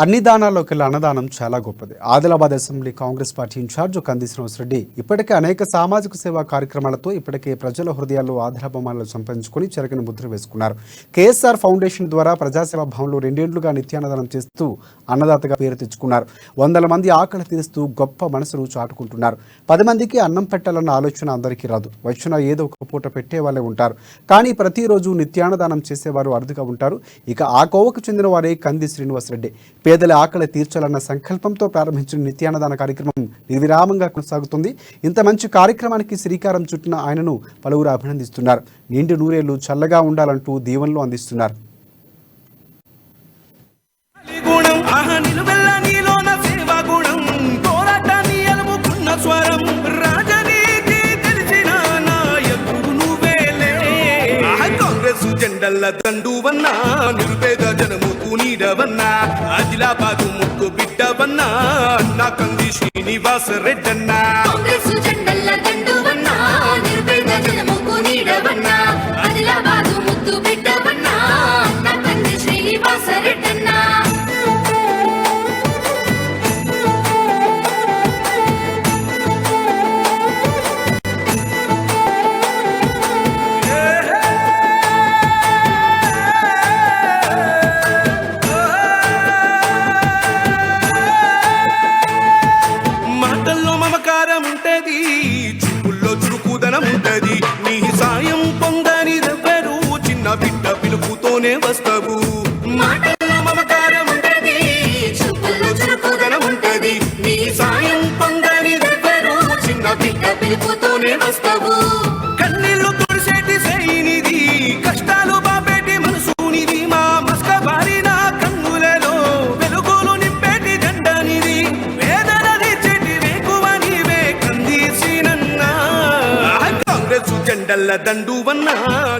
అన్ని దానాల్లోకెల్లా అన్నదానం చాలా గొప్పది. Adilabad assembly Congress party in charge Kandi Srinivasa Reddy ఇప్పటికే అనేక సామాజిక సేవా కార్యక్రమాలతో ఇప్పటికే ప్రజల హృదయాల్లో ఆధారాభిమానాలు సంపాదించుకుని చెరగని ముద్ర వేసుకున్నారు. కేఎస్ఆర్ ఫౌండేషన్ ద్వారా ప్రజాసేవా భవన్లో 2 ఏళ్లుగా నిత్యాన్నదానం చేస్తూ అన్నదాతగా పేరు తెచ్చుకున్నారు. 100 మంది ఆకలి తీరుస్తూ గొప్ప మనసును చాటుకుంటున్నారు. 10 మందికి అన్నం పెట్టాలన్న ఆలోచన అందరికీ రాదు. వచ్చిన ఏదో ఒక పూట పెట్టే వాళ్ళే ఉంటారు. కానీ ప్రతిరోజు నిత్యాన్నదానం చేసేవారు అరుదుగా ఉంటారు. ఇక ఆ కోవకు చెందిన వారే కంది శ్రీనివాసరెడ్డి. పేదల ఆకలి తీర్చాలన్న సంకల్పంతో ప్రారంభించిన నిత్యాన్నదాన కార్యక్రమం నిర్విరామంగా కొనసాగుతుంది. ఇంత మంచి కార్యక్రమానికి శ్రీకారం చుట్టిన ఆయనను పలువురు అభినందిస్తున్నారు. నిండు నూరేళ్లు చల్లగా ఉండాలంటూ దీవెనలు అందిస్తున్నారు. జెండల్ల దండువన్నా నిరుపేద జనముకు నీడవన్నా ఆదిలాబాదు ముక్కు బిడ్డవన్నా అన్నా కంది శ్రీనివాస రెడ్డన్నా కాంగ్రెస్ జెండల్ల దండువన్నా నిరుపేద జనముకు నీడవన్నా ఆదిలాబాదు ముక్కు బిడ్డవన్నా అన్నా కంది శ్రీనివాస రెడ్డన్నా ఉంటది చూపుల్లో చురుకుదనం ఉంటది నీ సాయం పొందని రెవ్వరు చిన్న బిడ్డ పిలుపుతోనే వస్తావు మాటల్లో మమకారం ఉంటది చూపుల్లో చురుకుదనం ఉంటది నీ సాయం పొందని రెవ్వరు చిన్న బిడ్డ పిలుపుతోనే వస్తావు కన్నీళ్లు తుడిసేటి సైనిది కష్టాలు బాపేటి మనసునిది మా మస్క బారిన కన్నులలో వెలుగులు నింపేటి జెండనిది జెండల్ల దండువన్నా